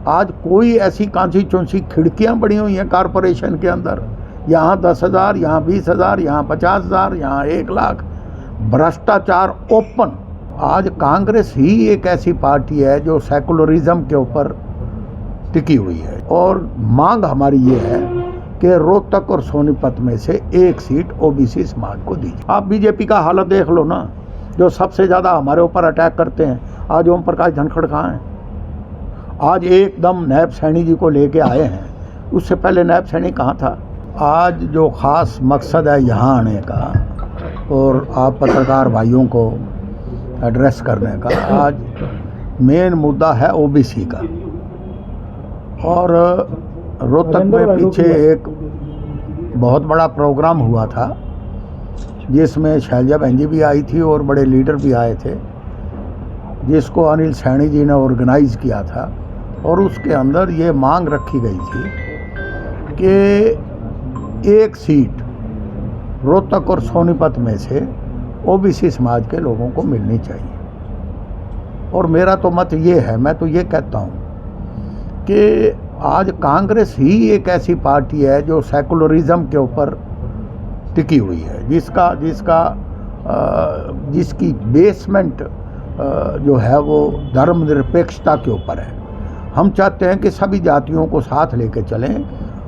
आज कोई ऐसी कांची चौंसी खिड़कियां बनी हुई हैं कारपोरेशन के अंदर, यहाँ 10,000, यहाँ 20,000, यहाँ 50,000, यहाँ 1,00,000, भ्रष्टाचार ओपन। आज कांग्रेस ही एक ऐसी पार्टी है जो सेकुलरिज्म के ऊपर टिकी हुई है, और मांग हमारी ये है कि रोहतक और सोनीपत में से एक सीट ओबीसी समाज को दीजिए। आप बीजेपी का हालत देख लो ना, जो सबसे ज़्यादा हमारे ऊपर अटैक करते हैं। आज ओम प्रकाश धनखड़ कहाँ हैं? आज एकदम नायब सैनी जी को लेके आए हैं, उससे पहले नायब सैनी कहाँ था? आज जो ख़ास मकसद है यहाँ आने का और आप पत्रकार भाइयों को एड्रेस करने का, आज मेन मुद्दा है ओबीसी का। और रोहतक में पीछे एक बहुत बड़ा प्रोग्राम हुआ था जिसमें शैलजा बहन जी भी आई थी और बड़े लीडर भी आए थे, जिसको अनिल सैनी जी ने ऑर्गेनाइज किया था, और उसके अंदर ये मांग रखी गई थी कि एक सीट रोहतक और सोनीपत में से ओबीसी समाज के लोगों को मिलनी चाहिए। और मेरा तो मत ये है, मैं तो ये कहता हूँ कि आज कांग्रेस ही एक ऐसी पार्टी है जो सेकुलरिज्म के ऊपर टिकी हुई है, जिसकी बेसमेंट जो है वो धर्मनिरपेक्षता के ऊपर है। हम चाहते हैं कि सभी जातियों को साथ लेके चलें,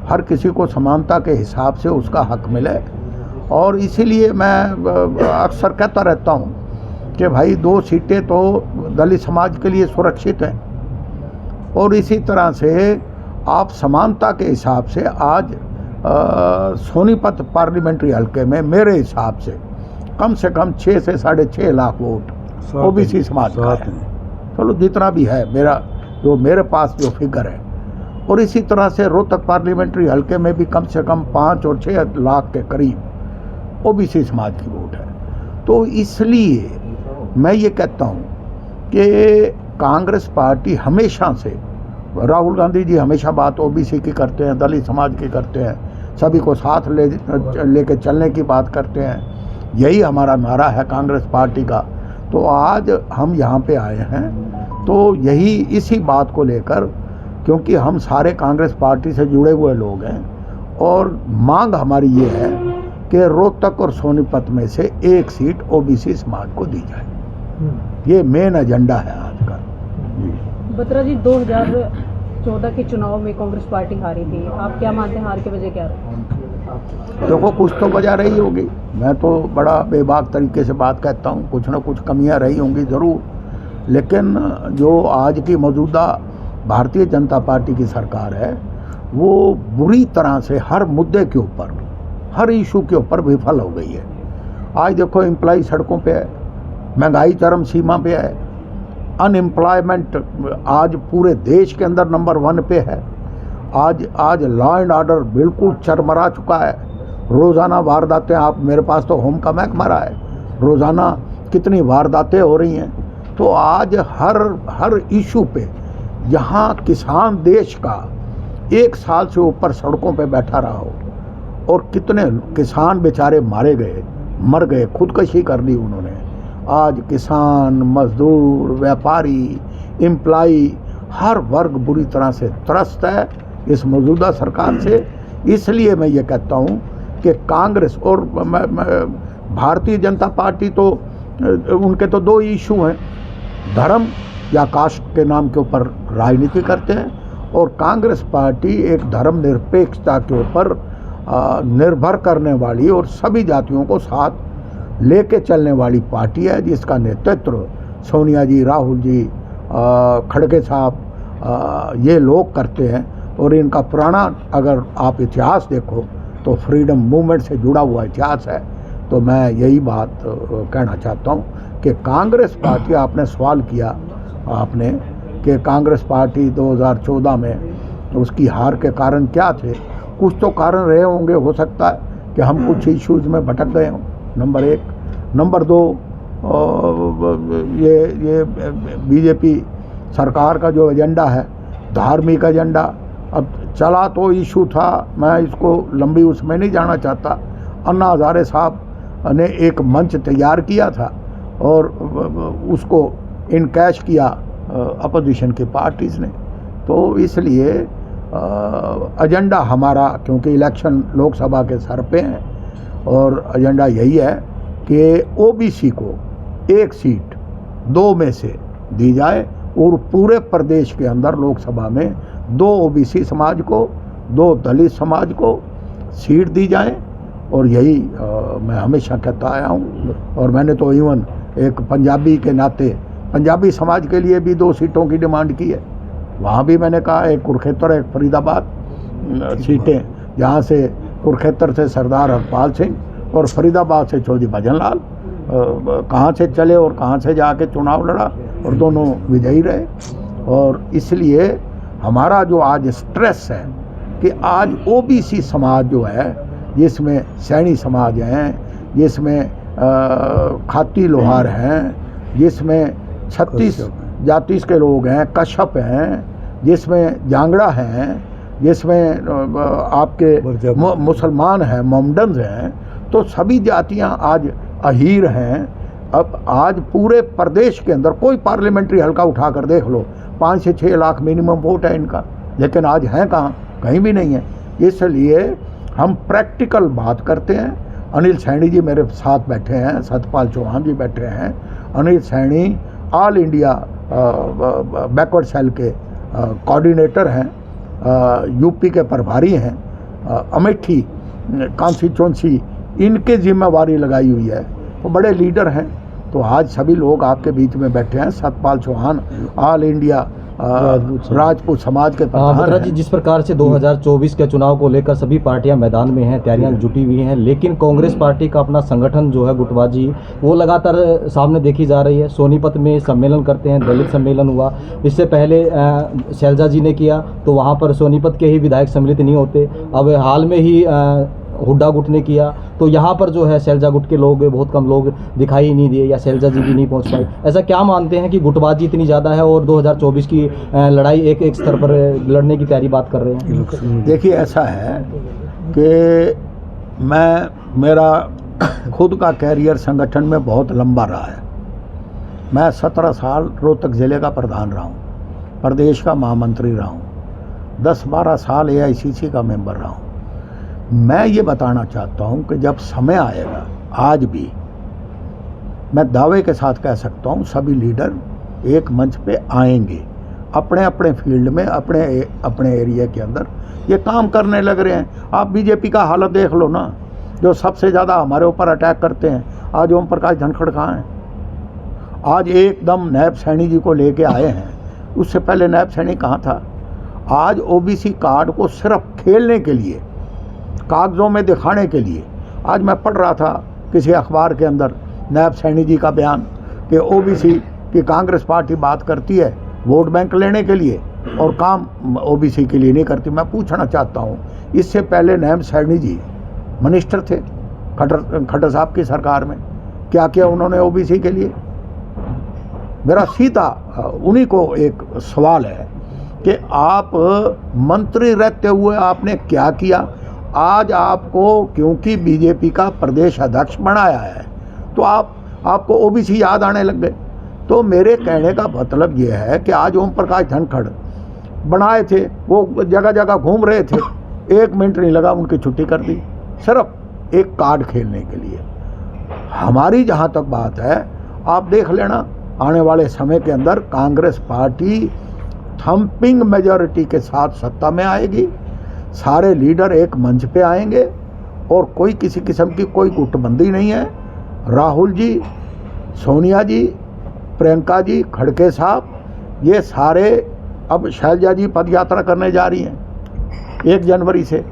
हर किसी को समानता के हिसाब से उसका हक मिले। और इसीलिए मैं अक्सर कहता रहता हूँ कि भाई 2 सीटें तो दलित समाज के लिए सुरक्षित हैं, और इसी तरह से आप समानता के हिसाब से आज सोनीपत पार्लियामेंट्री हल्के में मेरे हिसाब से कम 6 से 6.5 लाख वोट ओबीसी समाज का है। चलो जितना भी है मेरे पास जो फिगर है, और इसी तरह से रोहतक पार्लियामेंट्री हल्के में भी कम से कम 5 और 6 लाख के करीब ओबीसी समाज की वोट है। तो इसलिए मैं ये कहता हूँ कि कांग्रेस पार्टी हमेशा से, राहुल गांधी जी हमेशा बात ओबीसी की करते हैं, दलित समाज की करते हैं, सभी को साथ लेके चलने की बात करते हैं। यही हमारा नारा है कांग्रेस पार्टी का। तो आज हम यहाँ पे आए हैं तो यही इसी बात को लेकर, क्योंकि हम सारे कांग्रेस पार्टी से जुड़े हुए लोग हैं, और मांग हमारी ये है कि रोहतक और सोनीपत में से एक सीट ओबीसी समाज को दी जाए। ये मेन एजेंडा है आज का। बत्रा जी, 2014 के चुनाव में कांग्रेस पार्टी हारी थी, आप क्या मानते हैं हार की वजह क्या रही? देखो, कुछ तो वजह रही होगी, मैं तो बड़ा बेबाक तरीके से बात कहता हूँ, कुछ ना कुछ कमियाँ रही होंगी ज़रूर, लेकिन जो आज की मौजूदा भारतीय जनता पार्टी की सरकार है वो बुरी तरह से हर मुद्दे के ऊपर, हर इशू के ऊपर विफल हो गई है। आज देखो, एम्प्लॉय सड़कों पे है, महंगाई चरम सीमा पे है, अनएम्प्लॉयमेंट आज पूरे देश के अंदर नंबर 1 पे है। आज लॉ एंड ऑर्डर बिल्कुल चरमरा चुका है। रोज़ाना वारदातें, आप मेरे पास तो होम का महकमा रहा है, रोज़ाना कितनी वारदातें हो रही हैं। तो आज हर इशू पे जहाँ किसान देश का 1 साल से ऊपर सड़कों पे बैठा रहा हो, और कितने किसान बेचारे मर गए, खुदकशी कर ली उन्होंने। आज किसान, मजदूर, व्यापारी, एम्प्लॉय, हर वर्ग बुरी तरह से त्रस्त है इस मौजूदा सरकार से। इसलिए मैं ये कहता हूँ कि कांग्रेस और भारतीय जनता पार्टी तो उनके तो 2 इशू हैं, धर्म या कास्ट के नाम के ऊपर राजनीति करते हैं, और कांग्रेस पार्टी एक धर्मनिरपेक्षता के ऊपर निर्भर करने वाली और सभी जातियों को साथ लेके चलने वाली पार्टी है, जिसका नेतृत्व सोनिया जी, राहुल जी, खड़गे साहब, ये लोग करते हैं। और इनका पुराना अगर आप इतिहास देखो तो फ्रीडम मूवमेंट से जुड़ा हुआ इतिहास है। तो मैं यही बात कहना चाहता हूँ कि कांग्रेस पार्टी, आपने सवाल किया आपने कि कांग्रेस पार्टी 2014 में उसकी हार के कारण क्या थे। कुछ तो कारण रहे होंगे, हो सकता है कि हम कुछ इश्यूज में भटक गए हों, नंबर 1। नंबर 2, ये बीजेपी सरकार का जो एजेंडा है, धार्मिक एजेंडा, अब चला तो इशू था, मैं इसको लंबी उसमें नहीं जाना चाहता। अन्ना हज़ारे साहब ने एक मंच तैयार किया था और उसको इनकैश किया अपोजिशन की पार्टीज़ ने। तो इसलिए एजेंडा हमारा, क्योंकि इलेक्शन लोकसभा के सर पे हैं, और एजेंडा यही है कि ओबीसी को एक सीट 2 में से दी जाए और पूरे प्रदेश के अंदर लोकसभा में 2 ओबीसी समाज को, 2 दलित समाज को सीट दी जाए। और यही मैं हमेशा कहता आया हूँ। और मैंने तो इवन एक पंजाबी के नाते पंजाबी समाज के लिए भी 2 सीटों की डिमांड की है। वहाँ भी मैंने कहा, एक कुरुक्षेत्र, एक फरीदाबाद सीटें, जहाँ से कुरुक्षेत्र से सरदार हरपाल सिंह और फरीदाबाद से चौधरी भजन लाल कहाँ से चले और कहाँ से जाके चुनाव लड़ा और दोनों विजयी रहे। और इसलिए हमारा जो आज स्ट्रेस है कि आज ओबीसी समाज जो है, जिसमें सैनी समाज हैं, जिसमें खाती लोहार हैं, जिसमें 36 जाति के लोग हैं, कश्यप हैं, जिसमें जांगड़ा हैं, जिसमें आपके मुसलमान हैं, मोमडन्स हैं, तो सभी जातियां आज अहीर हैं। अब आज पूरे प्रदेश के अंदर कोई पार्लियामेंट्री हल्का उठा कर देख लो, 5 से 6 लाख मिनिमम वोट है इनका, लेकिन आज हैं कहाँ? कहीं भी नहीं है। इसलिए हम प्रैक्टिकल बात करते हैं। अनिल सैनी जी मेरे साथ बैठे हैं, सतपाल चौहान जी बैठे हैं। Anil Saini all India backward cell के कोऑर्डिनेटर हैं, यूपी के प्रभारी हैं, अमेठी कॉन्स्टिट्यूंसी इनके जिम्मेवारी लगाई हुई है, वो बड़े लीडर हैं। तो आज सभी लोग आपके बीच में बैठे हैं। सतपाल चौहान ऑल इंडिया राजपूत समाज के प्रधान हैं। जी, जिस प्रकार से 2024 के चुनाव को लेकर सभी पार्टियां मैदान में हैं, तैयारियां जुटी हुई हैं, लेकिन कांग्रेस पार्टी का अपना संगठन जो है गुटबाजी, वो लगातार सामने देखी जा रही है। सोनीपत में सम्मेलन करते हैं, दलित सम्मेलन हुआ, इससे पहले शैलजा जी ने किया, तो वहाँ पर सोनीपत के ही विधायक सम्मिलित नहीं होते। अब हाल में ही हुड्डा गुट ने किया, तो यहाँ पर जो है शैलजा गुट के लोग, बहुत कम लोग दिखाई ही नहीं दिए, या शैलजा जी भी नहीं पहुँच पाए। ऐसा क्या मानते हैं कि गुटबाजी इतनी ज़्यादा है और 2024 की लड़ाई एक स्तर पर लड़ने की तैयारी बात कर रहे हैं? देखिए, ऐसा है कि मेरा खुद का कैरियर संगठन में बहुत लंबा रहा है। मैं 17 साल रोहतक ज़िले का प्रधान रहा हूँ, प्रदेश का महामंत्री रहा हूँ, 10-12 साल AICC का मेंबर रहा हूँ। मैं ये बताना चाहता हूँ कि जब समय आएगा, आज भी मैं दावे के साथ कह सकता हूँ, सभी लीडर एक मंच पे आएंगे, अपने अपने फील्ड में, अपने एरिया के अंदर ये काम करने लग रहे हैं। आप बीजेपी का हालत देख लो ना, जो सबसे ज़्यादा हमारे ऊपर अटैक करते हैं। आज ओम प्रकाश धनखड़ कहाँ हैं? आज एकदम नायब सैनी जी को लेके आए हैं, उससे पहले नायब सैनी कहाँ था? आज OBC कार्ड को सिर्फ खेलने के लिए, कागज़ों में दिखाने के लिए, आज मैं पढ़ रहा था किसी अखबार के अंदर नायब सैनी जी का बयान कि OBC की कांग्रेस पार्टी बात करती है वोट बैंक लेने के लिए और काम OBC के लिए नहीं करती। मैं पूछना चाहता हूँ, इससे पहले नायब सैनी जी मिनिस्टर थे खट्टर साहब की सरकार में, क्या किया उन्होंने OBC के लिए? मेरा सीधा उन्हीं को एक सवाल है कि आप मंत्री रहते हुए आपने क्या किया? आज आपको क्योंकि बीजेपी का प्रदेश अध्यक्ष बनाया है तो आपको OBC याद आने लग गए। तो मेरे कहने का मतलब ये है कि आज ओम प्रकाश धनखड़ बनाए थे, वो जगह जगह घूम रहे थे, 1 मिनट नहीं लगा उनकी छुट्टी कर दी, सिर्फ एक कार्ड खेलने के लिए। हमारी जहाँ तक बात है, आप देख लेना आने वाले समय के अंदर कांग्रेस पार्टी थम्पिंग मेजॉरिटी के साथ सत्ता में आएगी। सारे लीडर एक मंच पे आएंगे और कोई किसी किस्म की कोई गुटबंदी नहीं है। राहुल जी, सोनिया जी, प्रियंका जी, खड़गे साहब, ये सारे अब शैलजा जी पद यात्रा करने जा रही हैं 1 जनवरी से।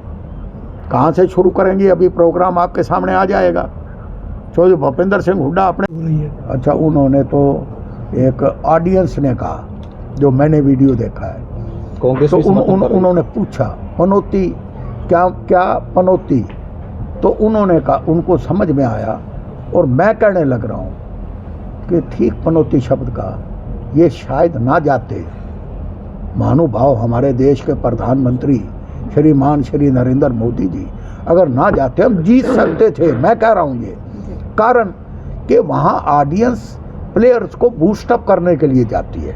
कहाँ से शुरू करेंगी अभी प्रोग्राम आपके सामने आ जाएगा। चौधरी भूपेंद्र सिंह हुड्डा अपने, अच्छा, उन्होंने तो एक ऑडियंस ने कहा, जो मैंने वीडियो देखा है, कांग्रेस तो उन्होंने पूछा पनौती क्या पनौती, तो उन्होंने कहा, उनको समझ में आया और मैं कहने लग रहा हूँ कि ठीक पनौती शब्द का ये शायद ना जाते महानुभाव हमारे देश के प्रधानमंत्री श्रीमान श्री नरेंद्र मोदी जी अगर ना जाते, हम जीत सकते थे। मैं कह रहा हूँ ये कारण कि वहाँ ऑडियंस प्लेयर्स को बूस्टअप करने के लिए जाती है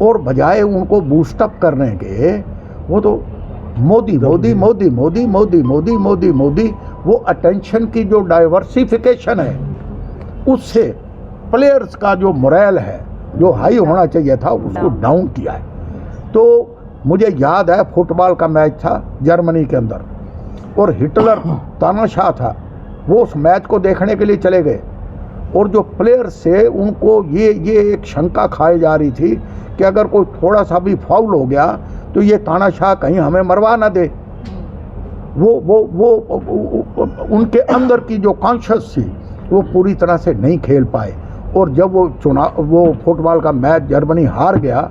और बजाय उनको बूस्टअप करने के वो तो मोदी मोदी मोदी मोदी मोदी मोदी मोदी मोदी, वो अटेंशन की जो डाइवर्सिफिकेशन है उससे प्लेयर्स का जो मोरल है, जो हाई होना चाहिए था, उसको डाउन किया है। तो मुझे याद है फुटबॉल का मैच था जर्मनी के अंदर और हिटलर तानाशाह था, वो उस मैच को देखने के लिए चले गए और जो प्लेयर्स से उनको ये एक शंका खाई जा रही थी कि अगर कोई थोड़ा सा भी फाउल हो गया तो ये तानाशाह कहीं हमें मरवा ना दे। वो उनके अंदर की जो कॉन्शियस थी वो पूरी तरह से नहीं खेल पाए और जब वो फुटबॉल का मैच जर्मनी हार गया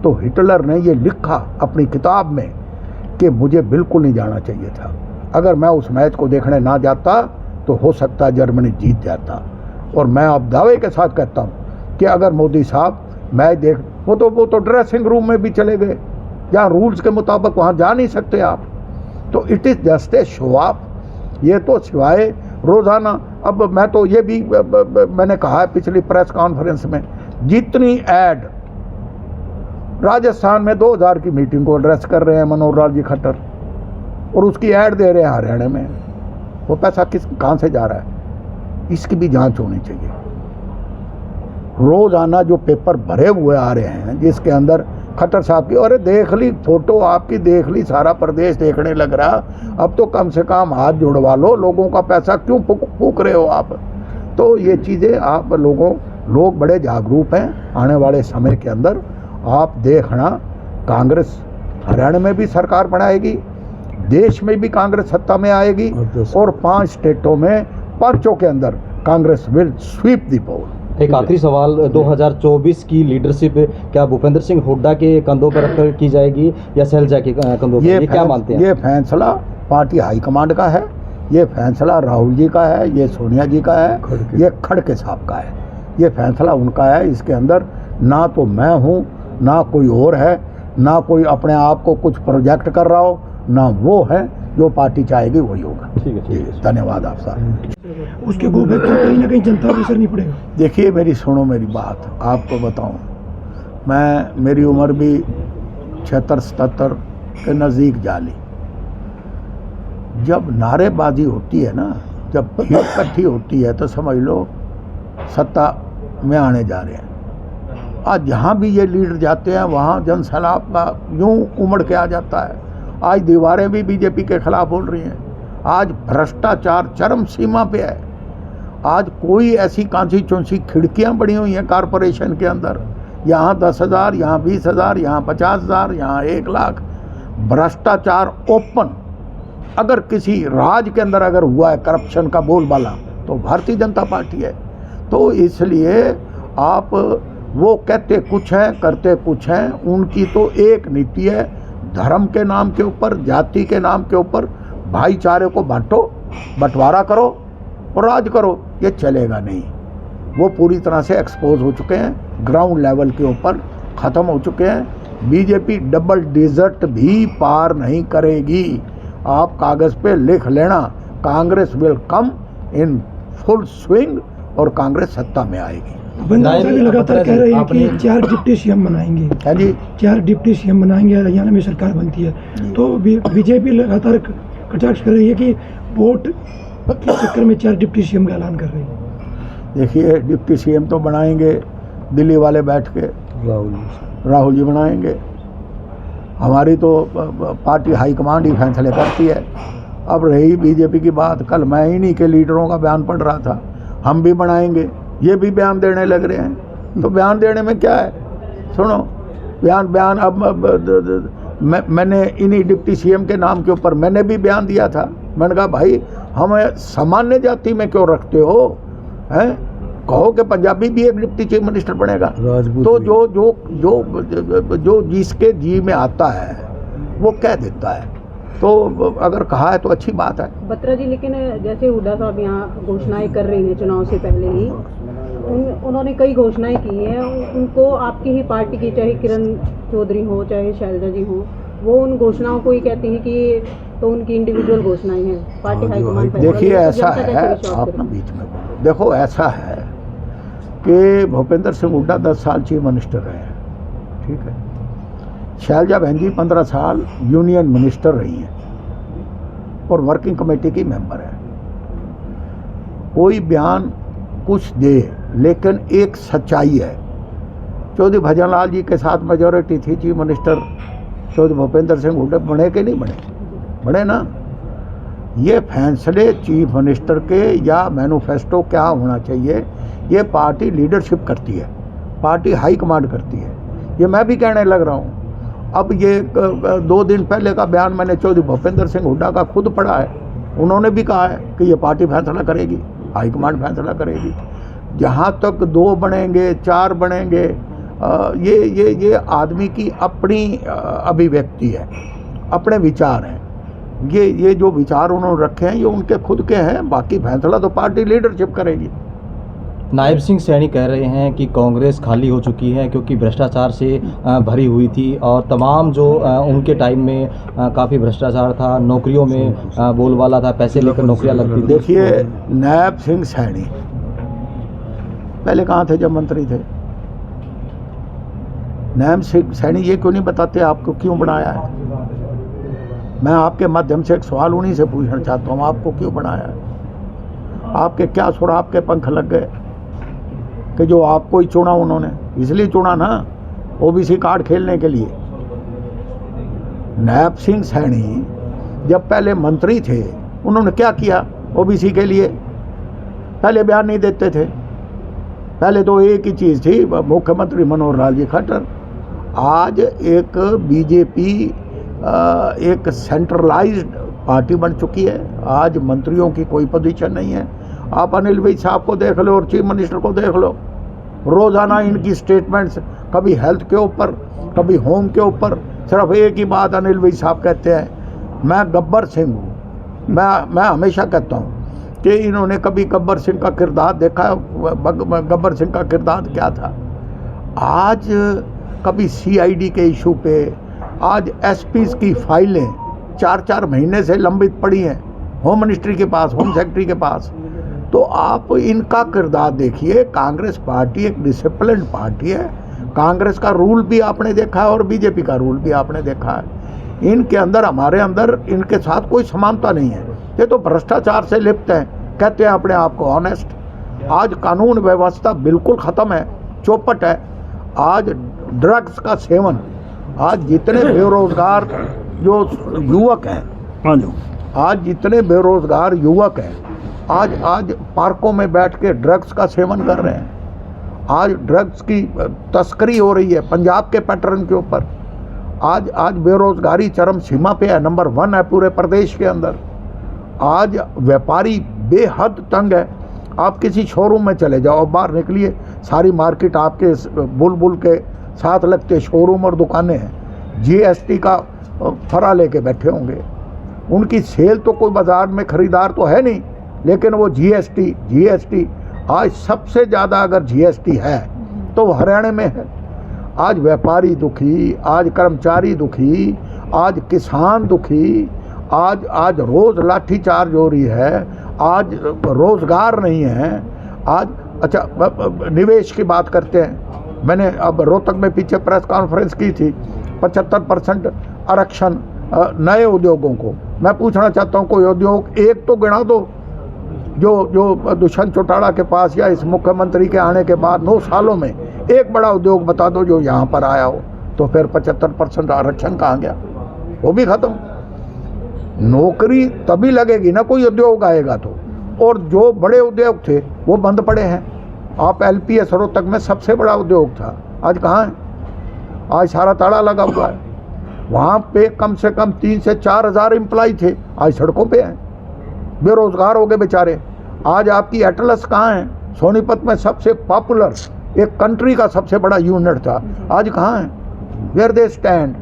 तो हिटलर ने ये लिखा अपनी किताब में कि मुझे बिल्कुल नहीं जाना चाहिए था, अगर मैं उस मैच को देखने ना जाता तो हो सकता जर्मनी जीत जाता। और मैं अब दावे के साथ कहता हूँ कि अगर मोदी साहब मैच देख, वो तो ड्रेसिंग रूम में भी चले गए जहाँ रूल्स के मुताबिक वहाँ जा नहीं सकते आप, तो it is just a show off. ये तो सिवाय रोज़ाना, अब मैं तो ये भी मैंने कहा है पिछली प्रेस कॉन्फ्रेंस में, जितनी ऐड राजस्थान में 2000 की मीटिंग को एड्रेस कर रहे हैं मनोहर लाल जी खट्टर और उसकी ऐड दे रहे हैं हरियाणा में, वो पैसा कहाँ से जा रहा है, इसकी भी जांच होनी चाहिए। रोज़ाना जो पेपर भरे हुए आ रहे हैं जिसके अंदर खट्टर साहब की, अरे देख ली फोटो आपकी, देख ली सारा प्रदेश देखने लग रहा, अब तो कम से कम हाथ जुड़वा लो, लोगों का पैसा क्यों फूक रहे हो आप। तो ये चीज़ें आप लोग बड़े जागरूक हैं, आने वाले समय के अंदर आप देखना कांग्रेस हरियाणा में भी सरकार बनाएगी, देश में भी कांग्रेस सत्ता में आएगी और 5 स्टेटों में 5 के अंदर कांग्रेस विल स्वीप द पोल। एक आखिरी सवाल, 2024 की लीडरशिप क्या भूपेंद्र सिंह हुड्डा के कंधों पर रखकर की जाएगी या शैलजा के कंधों पर, ये क्या मानते हैं? ये फैसला पार्टी हाईकमांड का है, ये फैसला राहुल जी का है, ये सोनिया जी का है, ये खड़गे साहब का है, ये फैसला उनका है। इसके अंदर ना तो मैं हूँ, ना कोई और है, ना कोई अपने आप को कुछ प्रोजेक्ट कर रहा हो, ना वो है, जो पार्टी चाहेगी वही होगा। ठीक है, धन्यवाद आप साहब। उसके गोबे पर कहीं ना कहीं जनता पर असर नहीं पड़ेगा। देखिए मेरी बात आपको बताऊं, मेरी उम्र भी 76-77 के नज़दीक जाली। जब नारेबाजी होती है ना, जब भीड़ इकट्ठी होती है तो समझ लो सत्ता में आने जा रहे हैं। आज जहाँ भी ये लीडर जाते हैं वहाँ जनसैलाब का यूँ उमड़ के आ जाता है। आज दीवारें भी बीजेपी के खिलाफ बोल रही हैं, आज भ्रष्टाचार चरम सीमा पे है। आज कोई ऐसी कांची चौंसी खिड़कियां बनी हुई हैं कारपोरेशन के अंदर, यहाँ 10,000, यहाँ 20,000, यहाँ 50,000, यहाँ 1 लाख। भ्रष्टाचार ओपन। अगर किसी राज के अंदर अगर हुआ है करप्शन का बोलबाला तो भारतीय जनता पार्टी है। तो इसलिए आप वो कहते कुछ हैं करते कुछ हैं, उनकी तो एक नीति है, धर्म के नाम के ऊपर, जाति के नाम के ऊपर भाईचारे को बांटो, बंटवारा करो और राज करो। ये चलेगा नहीं। वो पूरी तरह से एक्सपोज हो चुके हैं, ग्राउंड लेवल के ऊपर ख़त्म हो चुके हैं। बीजेपी डबल डिजिट भी पार नहीं करेगी। आप कागज़ पे लिख लेना, Congress will come in full swing और कांग्रेस सत्ता में आएगी। भूपेंद्र साहब लगातार कह रहे हैं कि 4 डिप्टी सीएम बनाएंगे। हाँ जी, 4 डिप्टी सीएम बनाएंगे, हरियाणा में सरकार बनती है। तो बीजेपी लगातार कटाक्ष कर रही है कि वोट के चक्कर में 4 डिप्टी सीएम का ऐलान कर रही है। देखिए डिप्टी सीएम तो बनाएंगे दिल्ली वाले बैठ के, राहुल जी बनाएंगे। हमारी तो पार्टी हाईकमांड ही फैसले करती है। अब रही बीजेपी की बात, कल मैं इन्हीं के लीडरों का बयान पढ़ रहा था, हम भी बनाएंगे, ये भी बयान देने लग रहे हैं। तो बयान देने में क्या है, सुनो बयान अब मैंने इन्हीं डिप्टी सीएम के नाम के ऊपर मैंने भी बयान दिया था। मैंने कहा भाई हमें सामान्य जाति में क्यों रखते हो, हैं? कहो कि पंजाबी भी एक डिप्टी चीफ मिनिस्टर बनेगा। तो जो जिसके जी में आता है वो कह देता है। तो अगर कहा है तो अच्छी बात है। बत्रा जी, लेकिन जैसे हुड्डा साहब यहाँ घोषणाएं कर रही हैं चुनाव से पहले ही, उन्होंने कई घोषणाएं की हैं। उनको आपकी ही पार्टी की, चाहे किरण चौधरी हो चाहे शैलजा जी हो, वो उन घोषणाओं को ही कहती हैं कि तो उनकी इंडिविजुअल घोषणाएं हैं, पार्टी हाईकमान। देखिए ऐसा है, आप ना बीच में बोलो। देखो ऐसा है कि भूपेंद्र सिंह हुड्डा 10 साल चीफ मिनिस्टर रहे हैं, ठीक है। शैलजा बहन जी 15 साल यूनियन मिनिस्टर रही हैं और वर्किंग कमेटी की मेंबर है। कोई बयान कुछ दे, लेकिन एक सच्चाई है। चौधरी भजनलाल जी के साथ मेजॉरिटी थी, चीफ मिनिस्टर चौधरी भूपेंद्र सिंह हुड्डा बने कि नहीं बने? बने ना। ये फैसले चीफ मिनिस्टर के या मैनिफेस्टो क्या होना चाहिए, ये पार्टी लीडरशिप करती है, पार्टी हाई कमांड करती है। ये मैं भी कहने लग रहा हूँ। अब ये 2 दिन पहले का बयान मैंने चौधरी भूपेंद्र सिंह हुड्डा का खुद पढ़ा है। उन्होंने भी कहा है कि ये पार्टी फैसला करेगी, हाई कमांड फैसला करेगी। जहाँ तक 2 बनेंगे 4 बनेंगे, ये आदमी की अपनी अभिव्यक्ति है, अपने विचार हैं। ये जो विचार उन्होंने रखे हैं ये उनके खुद के हैं, बाकी फैसला तो पार्टी लीडरशिप करेगी। नायब सिंह सैनी कह रहे हैं कि कांग्रेस खाली हो चुकी है क्योंकि भ्रष्टाचार से भरी हुई थी और तमाम जो उनके टाइम में काफ़ी भ्रष्टाचार था, नौकरियों में बोलबाला था, पैसे लेकर नौकरियां लगती थी। देखिए, नायब सिंह सैनी पहले कहाँ थे जब मंत्री थे? नायब सिंह सैनी ये क्यों नहीं बताते आपको क्यों बनाया है? मैं आपके माध्यम से एक सवाल उन्हीं से पूछना चाहता हूँ, आपको क्यों बनाया है? आपके क्या सुराग के पंख लग गए कि जो आपको ही चुना उन्होंने? इसलिए चुना ना, ओबीसी कार्ड खेलने के लिए। नायब सिंह सैनी जब पहले मंत्री थे उन्होंने क्या किया ओबीसी के लिए? पहले बयान नहीं देते थे। पहले तो एक ही चीज़ थी, मुख्यमंत्री मनोहर लाल जी खट्टर। आज एक बीजेपी एक सेंट्रलाइज्ड पार्टी बन चुकी है। आज मंत्रियों की कोई पोजीशन नहीं है। आप अनिल भाई साहब को देख लो और चीफ मिनिस्टर को देख लो, रोज़ाना इनकी स्टेटमेंट्स, कभी हेल्थ के ऊपर, कभी होम के ऊपर। सिर्फ एक ही बात अनिल भाई साहब कहते हैं, मैं गब्बर सिंह हूँ। मैं हमेशा कहता हूँ कि इन्होंने कभी गब्बर सिंह का किरदार देखा? गब्बर सिंह का किरदार क्या था? आज कभी सीआईडी के इशू पे, आज एसपीज़ की फाइलें 4-4 महीने से लंबित पड़ी हैं होम मिनिस्ट्री के पास, होम सेक्रेटरी के पास। तो आप इनका किरदार देखिए। कांग्रेस पार्टी एक डिसिप्लिन्ड पार्टी है। कांग्रेस का रूल भी आपने देखा है और बीजेपी का रूल भी आपने देखा है। इनके अंदर, हमारे अंदर इनके साथ कोई समानता नहीं है। ये तो भ्रष्टाचार से लिप्त हैं, कहते हैं अपने आप को ऑनेस्ट। आज कानून व्यवस्था बिल्कुल ख़त्म है, चौपट है। आज ड्रग्स का सेवन, आज जितने बेरोजगार जो युवक हैं, आज जितने बेरोजगार युवक हैं, आज पार्कों में बैठ के ड्रग्स का सेवन कर रहे हैं। आज ड्रग्स की तस्करी हो रही है पंजाब के पैटर्न के ऊपर। आज बेरोजगारी चरम सीमा पे है, नंबर 1 है पूरे प्रदेश के अंदर। आज व्यापारी बेहद तंग है। आप किसी शोरूम में चले जाओ, बाहर निकलिए, सारी मार्केट आपके बुलबुल के साथ लगते शोरूम और दुकानें हैं। जीएसटी का फरा लेके बैठे होंगे। उनकी सेल तो कोई बाजार में खरीदार तो है नहीं, लेकिन वो जीएसटी आज सबसे ज़्यादा अगर जीएसटी है तो वो हरियाणा में है। आज व्यापारी दुखी, आज कर्मचारी दुखी, आज किसान दुखी, आज रोज़ लाठीचार्ज हो रही है, आज रोज़गार नहीं है। आज अच्छा, निवेश की बात करते हैं। मैंने अब रोहतक में पीछे प्रेस कॉन्फ्रेंस की थी, 75% आरक्षण नए उद्योगों को। मैं पूछना चाहता हूँ, कोई उद्योग एक तो गिना दो जो दुष्यंत चौटाला के पास या इस मुख्यमंत्री के आने के बाद 9 सालों में एक बड़ा उद्योग बता दो जो यहाँ पर आया हो। तो फिर 75% आरक्षण कहाँ गया? वो भी ख़त्म। नौकरी तभी लगेगी ना कोई उद्योग आएगा तो। और जो बड़े उद्योग थे वो बंद पड़े हैं। आप एलपीएस रोहतक में सबसे बड़ा उद्योग था, आज कहाँ है? आज सारा ताला लगा हुआ है। वहाँ पे कम से कम 3 से 4 हज़ार एम्प्लॉय थे, आज सड़कों पे हैं, बेरोजगार हो गए बेचारे। आज आपकी एटलस कहाँ है? सोनीपत में सबसे पॉपुलर एक कंट्री का सबसे बड़ा यूनिट था, आज कहाँ है? Where they stand.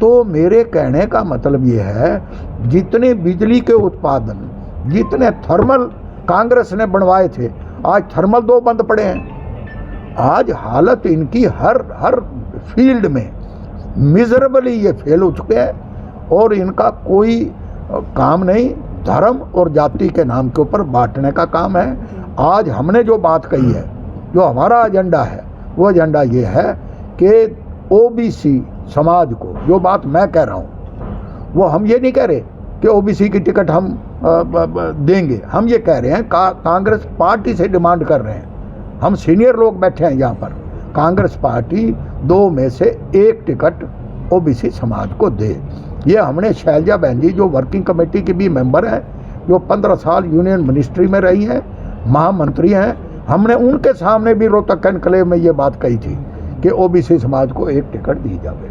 तो मेरे कहने का मतलब ये है, जितने बिजली के उत्पादन, जितने थर्मल कांग्रेस ने बनवाए थे, आज थर्मल 2 बंद पड़े हैं। आज हालत इनकी हर फील्ड में मिजरेबली ये फेल हो चुके हैं और इनका कोई काम नहीं। धर्म और जाति के नाम के ऊपर बांटने का काम है। आज हमने जो बात कही है, जो हमारा एजेंडा है, वो एजेंडा ये है कि ओबीसी समाज को, जो बात मैं कह रहा हूँ वो हम ये नहीं कह रहे कि ओबीसी की टिकट हम देंगे, हम ये कह रहे हैं कांग्रेस पार्टी से डिमांड कर रहे हैं। हम सीनियर लोग बैठे हैं यहाँ पर, कांग्रेस पार्टी 2 में से 1 टिकट ओबीसी समाज को दे। ये हमने शैलजा बहन जी जो वर्किंग कमेटी की भी मेंबर हैं, जो 15 साल यूनियन मिनिस्ट्री में रही हैं, महामंत्री हैं, हमने उनके सामने भी रोहतक एनक्लेव में ये बात कही थी कि ओबीसी समाज को 1 टिकट दी जावे।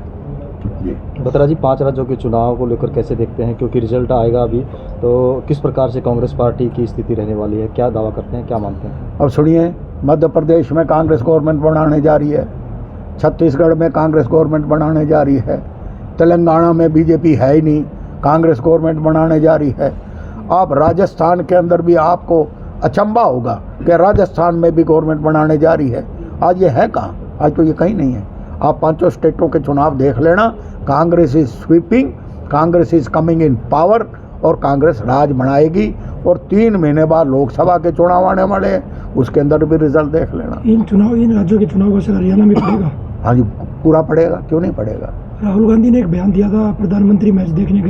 जी बत्रा जी, 5 राज्यों के चुनाव को लेकर कैसे देखते हैं, क्योंकि रिजल्ट आएगा अभी, तो किस प्रकार से कांग्रेस पार्टी की स्थिति रहने वाली है, क्या दावा करते हैं, क्या मानते हैं? अब सुनिए, मध्य प्रदेश में कांग्रेस गवर्नमेंट बनाने जा रही है, छत्तीसगढ़ में कांग्रेस गवर्नमेंट बनाने जा रही है, तेलंगाना में बीजेपी है ही नहीं, कांग्रेस गवर्नमेंट बनाने जा रही है। अब राजस्थान के अंदर भी आपको अचंभा होगा कि राजस्थान में भी गवर्नमेंट बनाने जा रही है। आज ये है कहाँ? आज तो ये कहीं नहीं है। आप 5 स्टेटों के चुनाव देख लेना, Congress is sweeping, Congress is coming in power और कांग्रेस राज बनाएगी। और 3 महीने बाद लोकसभा के चुनाव आने वाले हैं, उसके अंदर भी रिजल्ट देख लेना। इन राज्यों के चुनाव का असर हरियाणा में पड़ेगा? हाँ जी, पूरा पड़ेगा, क्यों नहीं पड़ेगा। राहुल गांधी ने एक बयान दिया था, प्रधानमंत्री मैच देखने गए